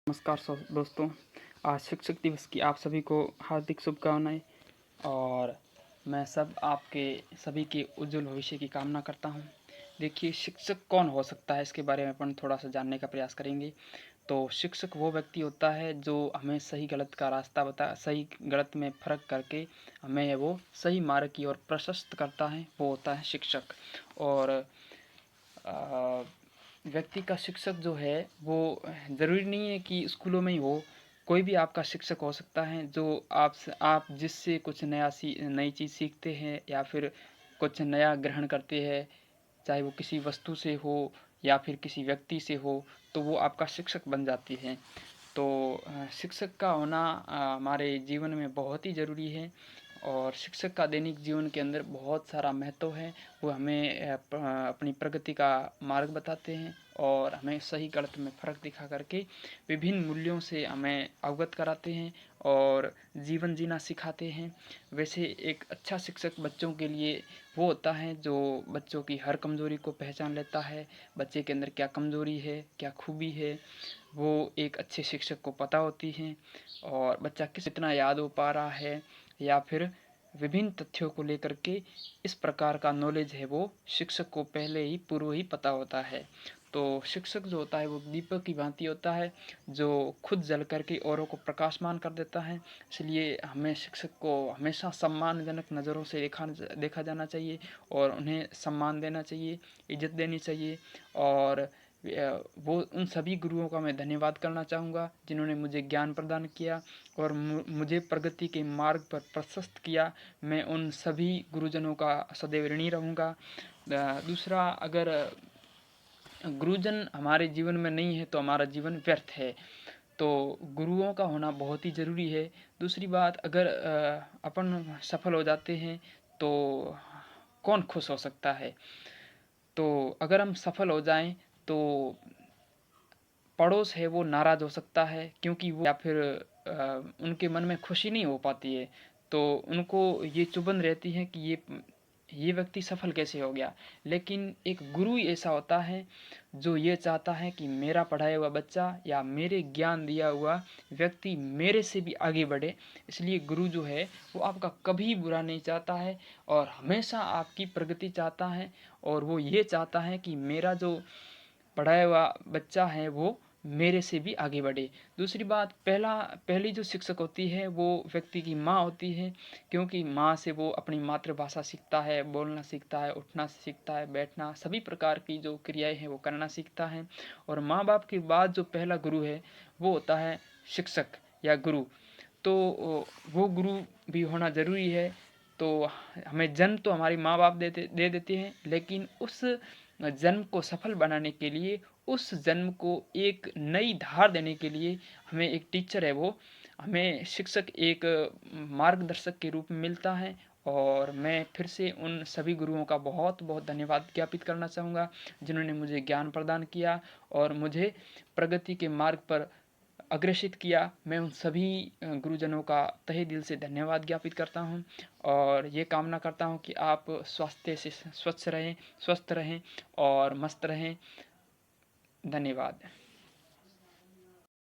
नमस्कार दोस्तों। आज शिक्षक दिवस की आप सभी को हार्दिक शुभकामनाएं और मैं आपके सभी के उज्जवल भविष्य की कामना करता हूं। देखिए, शिक्षक कौन हो सकता है, इसके बारे में अपन थोड़ा सा जानने का प्रयास करेंगे। तो शिक्षक वो व्यक्ति होता है जो हमें सही गलत का रास्ता सही गलत में फ़र्क करके हमें वो सही मार्ग की ओर प्रशस्त करता है, वो होता है शिक्षक। और व्यक्ति का शिक्षक जो है वो ज़रूरी नहीं है कि स्कूलों में ही हो, कोई भी आपका शिक्षक हो सकता है जो आप जिससे कुछ नई चीज़ सीखते हैं या फिर कुछ नया ग्रहण करते हैं, चाहे वो किसी वस्तु से हो या फिर किसी व्यक्ति से हो, तो वो आपका शिक्षक बन जाती है। तो शिक्षक का होना हमारे जीवन में बहुत ही ज़रूरी है और शिक्षक का दैनिक जीवन के अंदर बहुत सारा महत्व है। वो हमें अपनी प्रगति का मार्ग बताते हैं और हमें सही गलत में फ़र्क दिखा करके विभिन्न मूल्यों से हमें अवगत कराते हैं और जीवन जीना सिखाते हैं। वैसे एक अच्छा शिक्षक बच्चों के लिए वो होता है जो बच्चों की हर कमज़ोरी को पहचान लेता है। बच्चे के अंदर क्या कमज़ोरी है, क्या खूबी है, वो एक अच्छे शिक्षक को पता होती हैं और बच्चा कितना याद हो पा रहा है या फिर विभिन्न तथ्यों को लेकर के इस प्रकार का नॉलेज है वो शिक्षक को पहले ही पूर्व ही पता होता है। तो शिक्षक जो होता है वो दीपक की भांति होता है जो खुद जल करके औरों को प्रकाशमान कर देता है। इसलिए हमें शिक्षक को हमेशा सम्मानजनक नज़रों से देखा जाना चाहिए और उन्हें सम्मान देना चाहिए, इज्जत देनी चाहिए। और वो उन सभी गुरुओं का मैं धन्यवाद करना चाहूँगा जिन्होंने मुझे ज्ञान प्रदान किया और मुझे प्रगति के मार्ग पर प्रशस्त किया। मैं उन सभी गुरुजनों का सदैव ऋणी रहूँगा। दूसरा, अगर गुरुजन हमारे जीवन में नहीं है तो हमारा जीवन व्यर्थ है, तो गुरुओं का होना बहुत ही ज़रूरी है। दूसरी बात, अगर अपन सफल हो जाते हैं तो कौन खुश हो सकता है। तो अगर हम सफल हो जाएं तो पड़ोस है वो नाराज़ हो सकता है क्योंकि वो या फिर उनके मन में खुशी नहीं हो पाती है, तो उनको ये चुभन रहती है कि ये व्यक्ति सफल कैसे हो गया। लेकिन एक गुरु ही ऐसा होता है जो ये चाहता है कि मेरा पढ़ाया हुआ बच्चा या मेरे ज्ञान दिया हुआ व्यक्ति मेरे से भी आगे बढ़े। इसलिए गुरु जो है वो आपका कभी बुरा नहीं चाहता है और हमेशा आपकी प्रगति चाहता है और वो ये चाहता है कि मेरा जो पढ़ाया हुआ बच्चा है वो मेरे से भी आगे बढ़े। दूसरी बात, पहली जो शिक्षक होती है वो व्यक्ति की माँ होती है, क्योंकि माँ से वो अपनी मातृभाषा सीखता है, बोलना सीखता है, उठना सीखता है, बैठना, सभी प्रकार की जो क्रियाएं हैं वो करना सीखता है। और माँ बाप के बाद जो पहला गुरु है वो होता है शिक्षक या गुरु। तो वो गुरु भी होना ज़रूरी है। तो हमें जन्म तो हमारी माँ बाप दे देते हैं, लेकिन उस जन्म को सफल बनाने के लिए, उस जन्म को एक नई धार देने के लिए हमें एक टीचर है वो हमें शिक्षक एक मार्गदर्शक के रूप में मिलता है। और मैं फिर से उन सभी गुरुओं का बहुत बहुत धन्यवाद ज्ञापित करना चाहूँगा जिन्होंने मुझे ज्ञान प्रदान किया और मुझे प्रगति के मार्ग पर अग्रेसित किया। मैं उन सभी गुरुजनों का तहे दिल से धन्यवाद ज्ञापित करता हूँ और ये कामना करता हूँ कि आप स्वास्थ्य से स्वस्थ रहें और मस्त रहें। धन्यवाद।